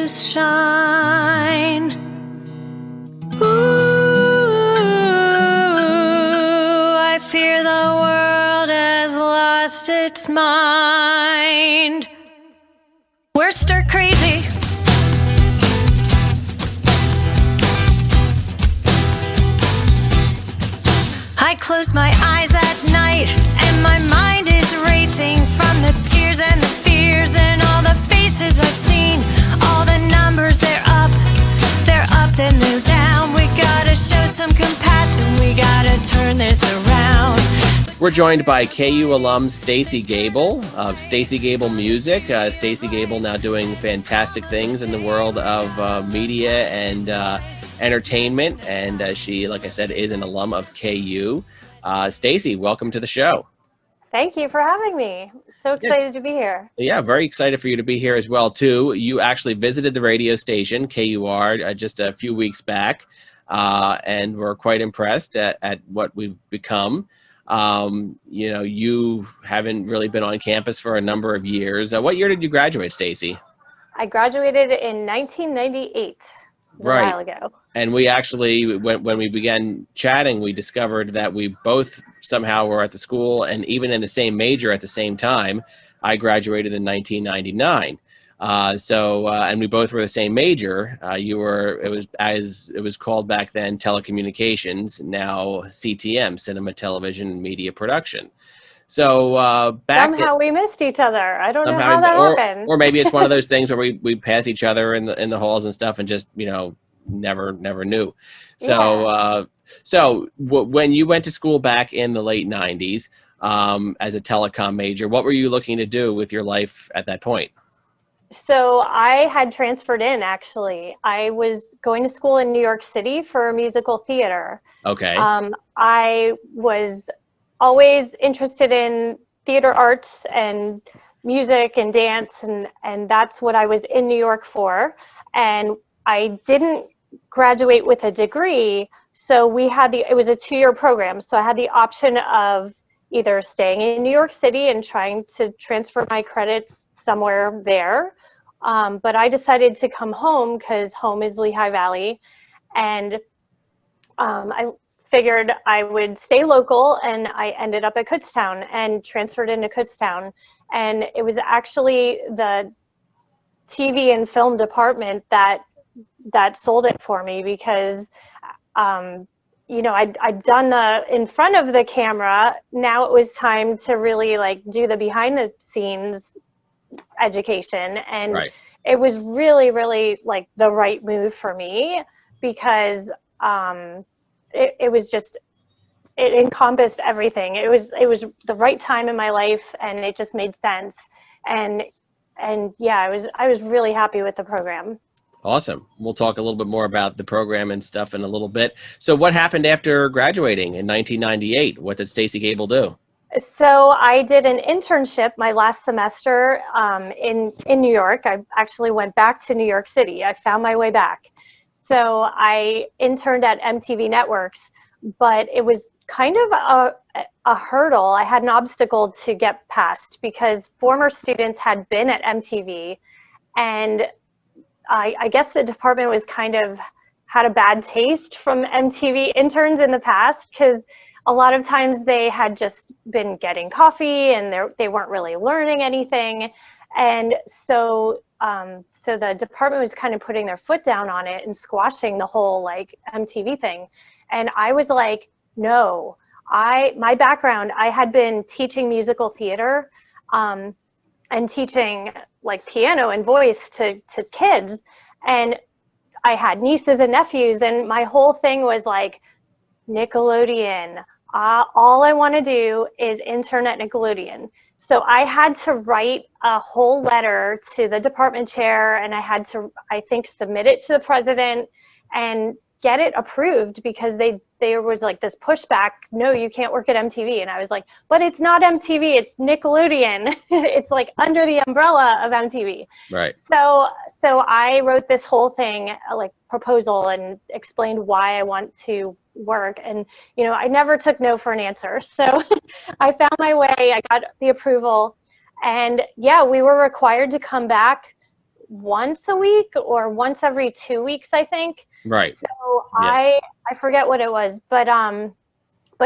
stars shine. Ooh, I fear the world has lost its mind. We're stir crazy. I close my eyes at night and my mind is racing from the tears and the fears and all the faces I've seen. All the numbers, they're up, then they're down. We gotta show some compassion, we gotta turn this around. We're joined by KU alum Stacy Gabel of Stacy Gabel Music. Stacy Gabel now doing fantastic things in the world of media and entertainment, and she, like I said, is an alum of KU. Stacy, welcome to the show. Thank you for having me. So excited to be here. Yeah, very excited for you to be here as well, too. You actually visited the radio station, KUR, just a few weeks back, and were quite impressed at what we've become. You know, you haven't really been on campus for a number of years. What year did you graduate, Stacy? I graduated in 1998. Right. A while ago. And we actually, when we began chatting, we discovered that we both somehow were at the school and even in the same major at the same time. I graduated in 1999. And we both were the same major. It was called back then telecommunications, now CTM, cinema, television, and media production. So somehow we missed each other. I don't know how that happened. Or maybe it's one of those things where we pass each other in the halls and stuff, and just never knew. So when you went to school back in the late 90s as a telecom major, what were you looking to do with your life at that point? So I had transferred in, actually. I was going to school in New York City for musical theater. Okay. I was always interested in theater arts and music and dance, and that's what I was in New York for. And I didn't graduate with a degree, so it was a 2-year program. So I had the option of either staying in New York City and trying to transfer my credits somewhere there. But I decided to come home because home is Lehigh Valley. And I figured I would stay local, and I ended up at Kutztown and transferred into Kutztown. And it was actually the TV and film department that sold it for me, because I'd done the in front of the camera. Now it was time to really do the behind the scenes education, and right. It was really, really the right move for me, because it encompassed everything. It was the right time in my life, and it just made sense. And yeah, I was really happy with the program. Awesome. We'll talk a little bit more about the program and stuff in a little bit. So what happened after graduating in 1998? What did Stacy Gabel do? So I did an internship my last semester in New York. I actually went back to New York City. I found my way back. So I interned at MTV Networks, but it was kind of a hurdle. I had an obstacle to get past, because former students had been at MTV, and I guess the department was had a bad taste from MTV interns in the past, because a lot of times they had just been getting coffee and they weren't really learning anything. And so the department was kind of putting their foot down on it and squashing the whole MTV thing. And I was like, no, my background, I had been teaching musical theater and teaching piano and voice to kids. And I had nieces and nephews, and my whole thing was Nickelodeon. All I want to do is intern at Nickelodeon. So I had to write a whole letter to the department chair, and I had to, I think, submit it to the president and get it approved, because there was this pushback. No, you can't work at MTV. And I was like, but it's not MTV, it's Nickelodeon. It's under the umbrella of MTV. Right. So I wrote this whole thing, proposal, and explained why I want to work. And, I never took no for an answer. So I found my way, I got the approval, and yeah, we were required to come back once a week or once every 2 weeks, I think. Right. So Yeah. I forget what it was, but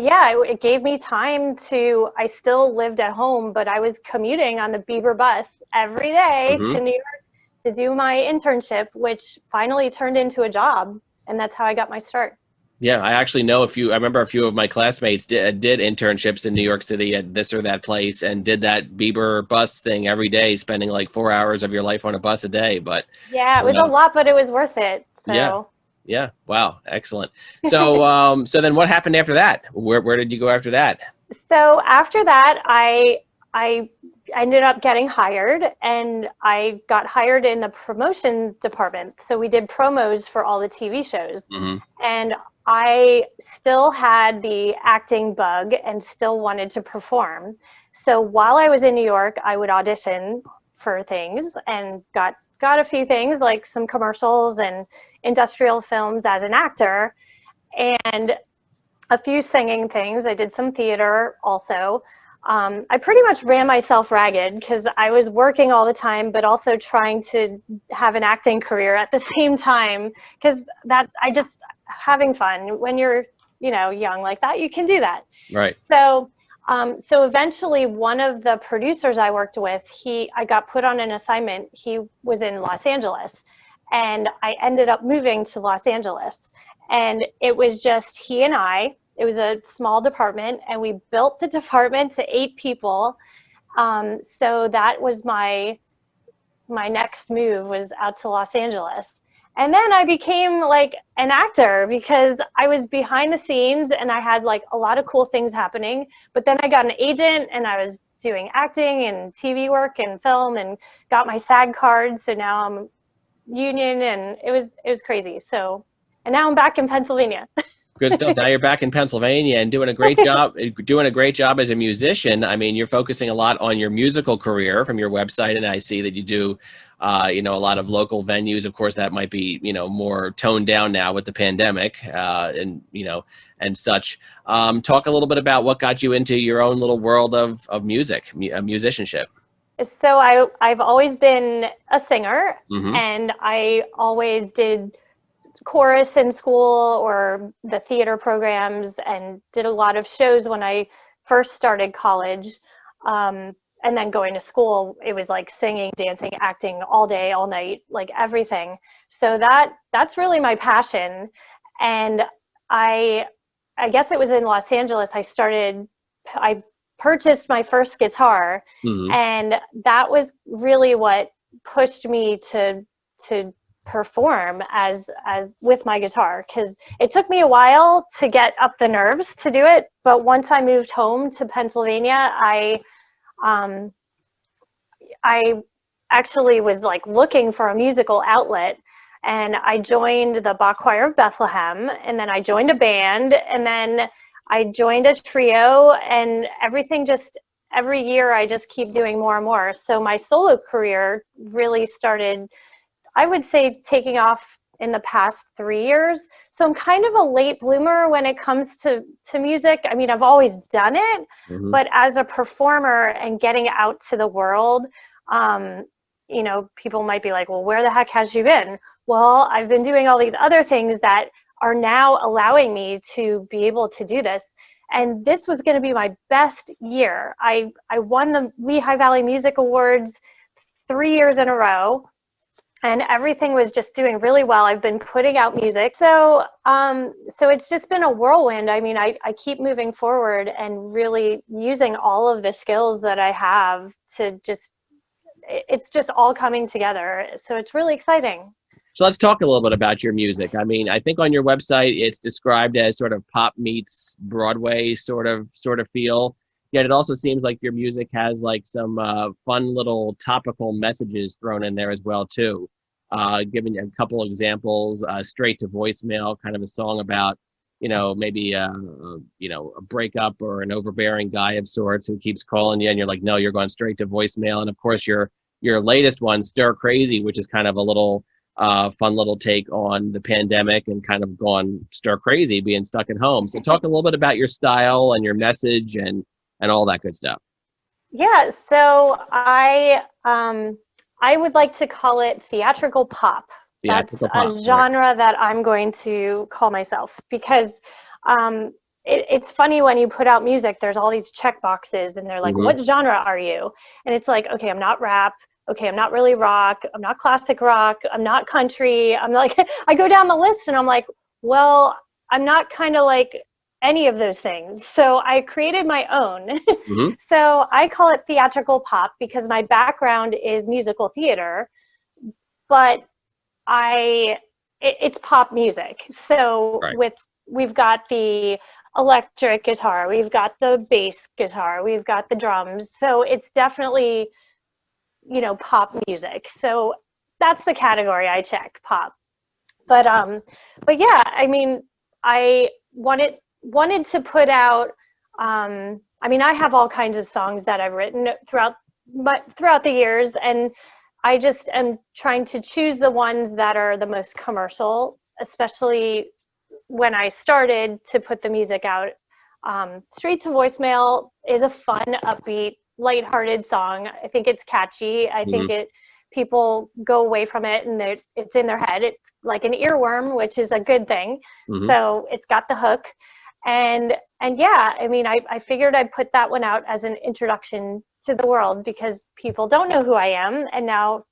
yeah, it gave me time to, I still lived at home, but I was commuting on the Beaver bus every day Hmm. to New York to do my internship, which finally turned into a job. And that's how I got my start. Yeah, I actually know I remember a few of my classmates did internships in New York City at this or that place and did that Bieber bus thing every day, spending like 4 hours of your life on a bus a day. But, Yeah, it you was a know, lot, but it was worth it. yeah, So yeah. Wow. Excellent. So, so then what happened after that? Where did you go after that? so after that, I ended up getting hired, and I got hired in the promotion department. So we did promos for all the TV shows. Hmm. And I still had the acting bug and still wanted to perform. So while I was in New York, I would audition for things and got a few things like some commercials and industrial films as an actor, and a few singing things. I did some theater also. I pretty much ran myself ragged because I was working all the time, but also trying to have an acting career at the same time, because I just having fun when you're, young like that, you can do that. Right. So, so eventually one of the producers I worked with, I got put on an assignment. He was in Los Angeles, and I ended up moving to Los Angeles, and it was just he and I. It was a small department, and we built the department to 8 people. So that was my next move, was out to Los Angeles. And then I became like an actor because I was behind the scenes and I had like a lot of cool things happening. But then I got an agent and I was doing acting and TV work and film and got my SAG card. So now I'm union, and it was crazy. So, and now I'm back in Pennsylvania. Good stuff. Now you're back in Pennsylvania and doing a great job. Doing a great job as a musician. I mean, you're focusing a lot on your musical career from your website, and I see that you do, a lot of local venues. Of course, that might be, more toned down now with the pandemic, and such. Talk a little bit about what got you into your own little world of music, musicianship. So I've always been a singer, Mm-hmm. and I always did chorus in school or the theater programs, and did a lot of shows when I first started college. And then going to school, it was like singing, dancing, acting all day, all night, like everything. So that's really my passion. And I guess it was in Los Angeles I purchased my first guitar, Mm-hmm. and that was really what pushed me to perform as with my guitar, because it took me a while to get up the nerves to do it. But once I moved home to Pennsylvania, I actually was like looking for a musical outlet, and I joined the Bach Choir of Bethlehem, and then I joined a band, and then I joined a trio, and every year I just keep doing more and more. So my solo career really started, I would say, taking off in the past 3 years. So I'm kind of a late bloomer when it comes to music. I mean, I've always done it, Mm-hmm. but as a performer and getting out to the world, people might be like, well, where the heck has you been? Well, I've been doing all these other things that are now allowing me to be able to do this. And this was going to be my best year. I won the Lehigh Valley Music Awards 3 years in a row, and everything was just doing really well. I've been putting out music. So it's just been a whirlwind. I mean, I keep moving forward and really using all of the skills that I have to it's just all coming together. So it's really exciting. So let's talk a little bit about your music. I mean, I think on your website it's described as sort of pop meets Broadway sort of feel. Yet it also seems like your music has like some fun little topical messages thrown in there as well too. Giving a couple examples, Straight to Voicemail, kind of a song about, maybe a breakup or an overbearing guy of sorts who keeps calling you, and you're like, no, you're going straight to voicemail. And of course, your latest one, Stir Crazy, which is kind of a little fun little take on the pandemic and kind of gone stir crazy, being stuck at home. So talk a little bit about your style and your message and all that good stuff. Yeah, so I would like to call it theatrical pop. Theatrical That's pop, a genre that I'm going to call myself, because it's funny when you put out music, there's all these check boxes and they're like, Mm-hmm. what genre are you? And it's like, okay, I'm not rap. Okay, I'm not really rock. I'm not classic rock. I'm not country. I'm like, I go down the list and I'm like, well, I'm not kind of like any of those things. So I created my own. Mm-hmm. So I call it theatrical pop because my background is musical theater, but it's pop music. So Right. we've got the electric guitar, we've got the bass guitar, we've got the drums. So it's definitely, pop music. So that's the category I check, pop. But yeah, I mean, I wanted to put out, I have all kinds of songs that I've written throughout the years, and I just am trying to choose the ones that are the most commercial, especially when I started to put the music out. Straight to Voicemail is a fun, upbeat, lighthearted song. I think it's catchy. I think people go away from it and it's in their head. It's like an earworm, which is a good thing. Mm-hmm. So it's got the hook. And yeah, I figured I'd put that one out as an introduction to the world, because people don't know who I am, and now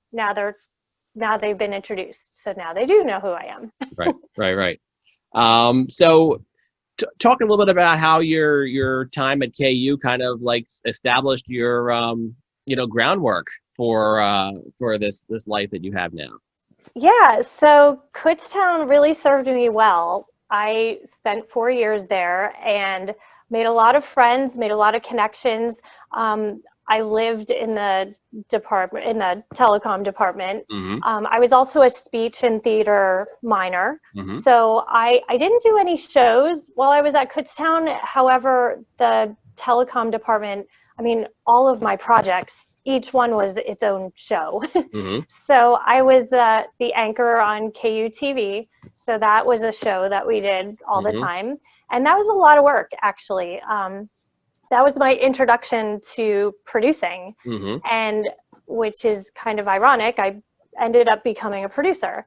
they've been introduced, so now they do know who I am. Right. So talk a little bit about how your time at KU kind of like established your groundwork for this life that you have now. Yeah, so Kutztown really served me well. I spent 4 years there and made a lot of friends, made a lot of connections. I lived in the telecom department. Mm-hmm. I was also a speech and theater minor. Mm-hmm. So I didn't do any shows while I was at Kutztown. However, the telecom department, all of my projects, each one was its own show. Mm-hmm. So I was the anchor on KU TV. So that was a show that we did all the time. And that was a lot of work, actually. That was my introduction to producing, and which is kind of ironic. I ended up becoming a producer.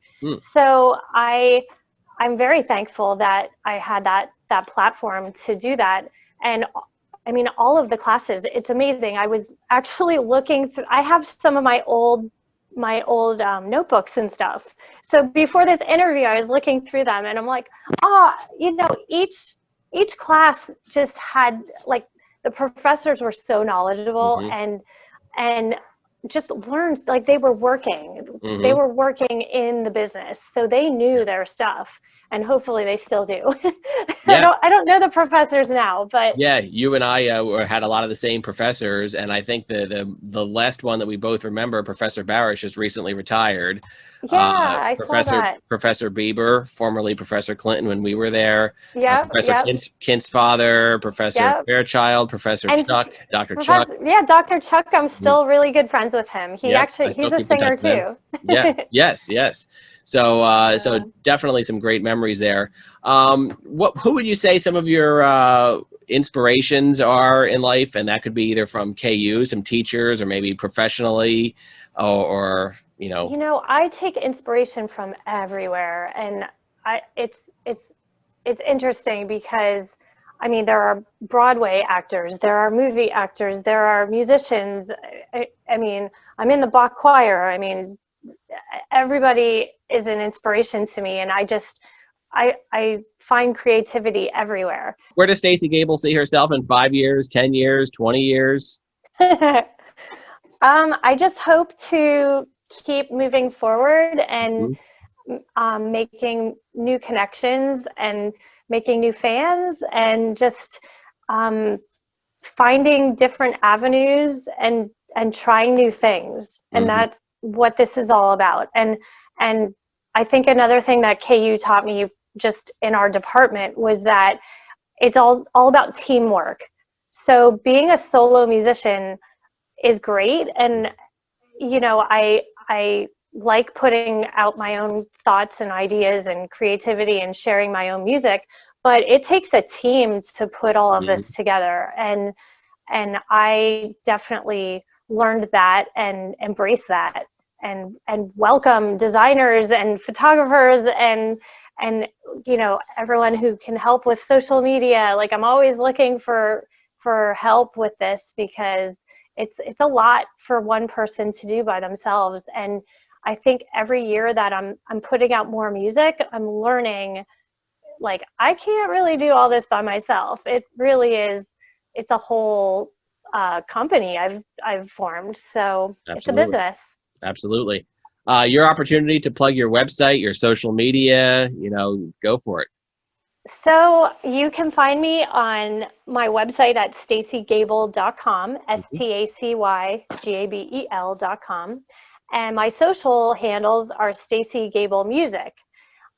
So I'm very thankful that I had that platform to do that. And all of the classes, it's amazing. I was actually looking through, I have some of my old notebooks and stuff. So before this interview, I was looking through them and I'm like, each class just had, like, the professors were so knowledgeable and just learned, like, they were working in the business, so they knew their stuff, and hopefully they still do. Yeah. I don't know the professors now, but yeah, you and I had a lot of the same professors, and I think the last one that we both remember, Professor Barish, just recently retired. Yeah, I saw that. Professor Bieber, formerly Professor Clinton when we were there. Yep, Professor Kinstfather, Professor Fairchild, Professor Chuck, Dr. Chuck. Yeah, Dr. Chuck, I'm still really good friends with him. He's a singer too. Yeah, yes. So definitely some great memories there. Who would you say some of your inspirations are in life? And that could be either from KU, some teachers, or maybe professionally, or. I take inspiration from everywhere, and it's interesting because there are Broadway actors, there are movie actors, there are musicians. I'm in the Bach choir. Everybody is an inspiration to me, and I find creativity everywhere. Where does Stacy Gabel see herself in 5 years, 10 years, 20 years? I just hope to keep moving forward and making new connections and making new fans, and just finding different avenues and trying new things. And that's what this is all about. And I think another thing that KU taught me just in our department was that it's all about teamwork. So being a solo musician is great, and I like putting out my own thoughts and ideas and creativity and sharing my own music, but it takes a team to put all of this together, and I definitely learned that and embraced that, and welcome designers and photographers and everyone who can help with social media. Like, I'm always looking for help with this, because it's a lot for one person to do by themselves. And I think every year that I'm putting out more music, I'm learning, like, I can't really do all this by myself. It really is, it's a whole company I've formed. So Absolutely. It's a business. Absolutely. Your opportunity to plug your website, your social media, go for it. So you can find me on my website at stacygabel.com, STACYGABEL.com. And my social handles are Stacy Gabel Music.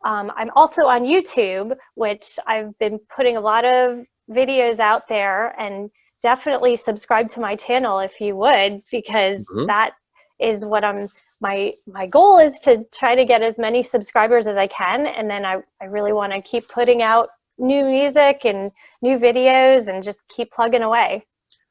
I'm also on YouTube, which I've been putting a lot of videos out there, and definitely subscribe to my channel if you would, because that is what my goal is, to try to get as many subscribers as I can. And then I really want to keep putting out new music and new videos and just keep plugging away.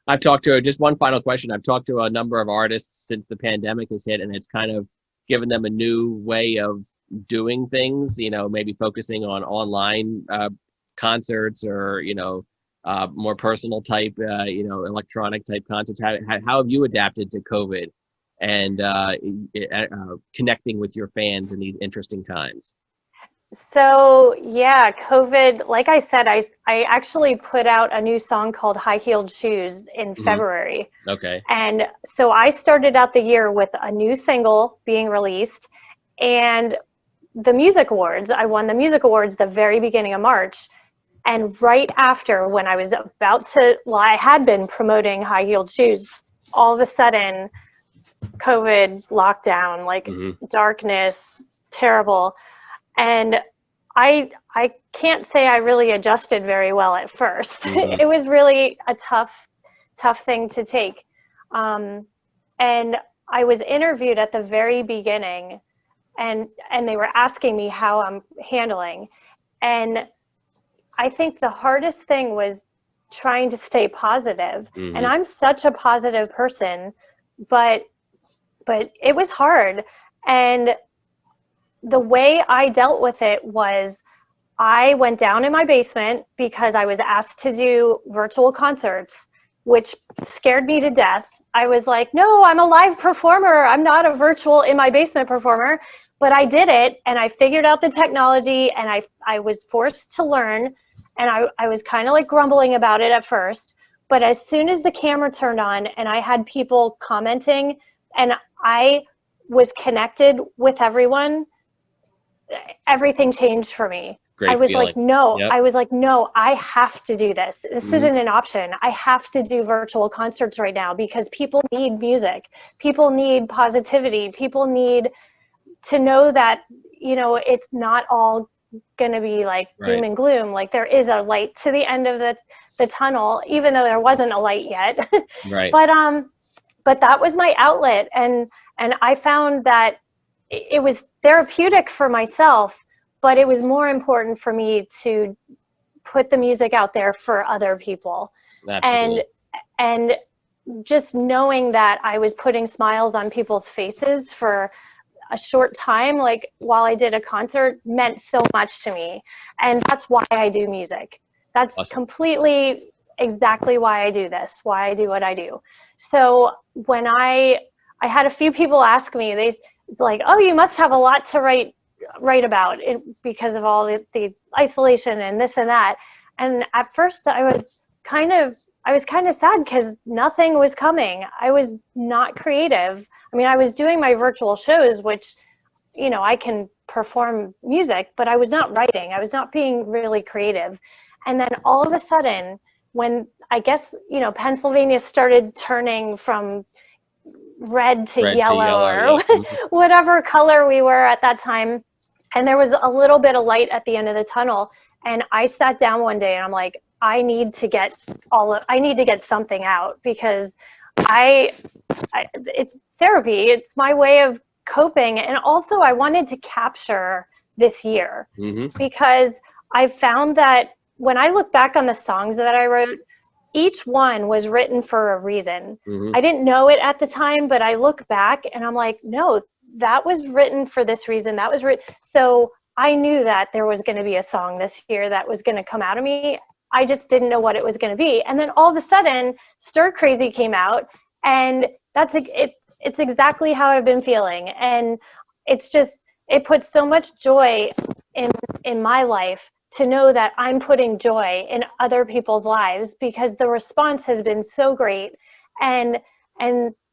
I've talked to, just one final question, I've talked to a number of artists since the pandemic has hit, and it's kind of given them a new way of doing things, maybe focusing on online concerts, or, more personal type, electronic type concerts. How have you adapted to COVID and connecting with your fans in these interesting times? So yeah, COVID, like I said, I actually put out a new song called High Heeled Shoes in February. Okay. And so I started out the year with a new single being released, and the music awards. I won the music awards the very beginning of March. And right after, when I was about to, I had been promoting High Heeled Shoes, all of a sudden, COVID, lockdown, like darkness, terrible. And I can't say I really adjusted very well at first. It was really a tough thing to take. And I was interviewed at the very beginning, and they were asking me how I'm handling. And I think the hardest thing was trying to stay positive. And I'm such a positive person, but it was hard. And the way I dealt with it was, I went down in my basement because I was asked to do virtual concerts, which scared me to death. I was like, no, I'm a live performer. I'm not a virtual in my basement performer. But I did it, and I figured out the technology, and I was forced to learn, and I was kind of like grumbling about it at first. But as soon as the camera turned on and I had people commenting and I was connected with everyone, everything changed for me. Great I was feeling. like, no, Yep. I was like, no, I have to do this. This isn't an option. I have to do virtual concerts right now, because people need music. People need positivity. People need to know that, it's not all going to be like doom and gloom. Like, there is a light to the end of the tunnel, even though there wasn't a light yet. Right. But that was my outlet. And I found that it was therapeutic for myself, but it was more important for me to put the music out there for other people. Absolutely. And just knowing that I was putting smiles on people's faces for a short time, like while I did a concert, meant so much to me. And that's why I do music. That's awesome. Completely exactly why I do this, why I do what I do. So when I had a few people ask me, it's like, oh, you must have a lot to write about it because of all the isolation and this and that. And at first I was kind of sad because nothing was coming. I was not creative. I mean, I was doing my virtual shows, which, I can perform music, but I was not writing. I was not being really creative. And then all of a sudden, when I guess, Pennsylvania started turning from red to yellow, or whatever color we were at that time, and there was a little bit of light at the end of the tunnel. And I sat down one day and I'm like, I need to get something out, because it's therapy. It's my way of coping. And also I wanted to capture this year, because I found that when I look back on the songs that I wrote, each one was written for a reason. I didn't know it at the time, but I look back and I'm like, no, that was written for this reason. That was written. So I knew that there was going to be a song this year that was going to come out of me. I just didn't know what it was going to be. And then all of a sudden, Stir Crazy came out, and it's exactly how I've been feeling. And it's just, it puts so much joy in my life to know that I'm putting joy in other people's lives, because the response has been so great. And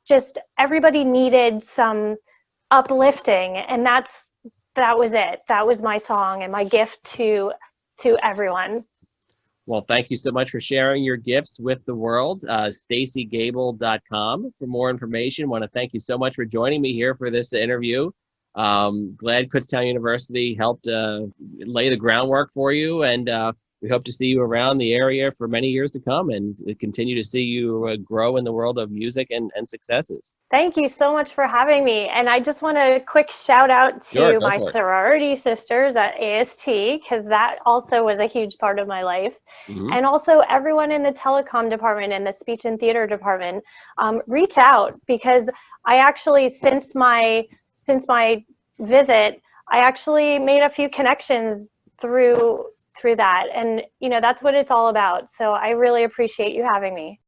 just everybody needed some uplifting, and that was it. That was my song and my gift to everyone. Well, thank you so much for sharing your gifts with the world. StacyGabel.com for more information. Want to thank you so much for joining me here for this interview. Glad Kutztown University helped lay the groundwork for you, and we hope to see you around the area for many years to come, and continue to see you grow in the world of music and successes. Thank you so much for having me. And I just want a quick shout out to my sorority sisters at AST, because that also was a huge part of my life. Mm-hmm. And also everyone in the telecom department and the speech and theater department. Reach out, because I actually, since my visit, I actually made a few connections through that. And, that's what it's all about. So I really appreciate you having me.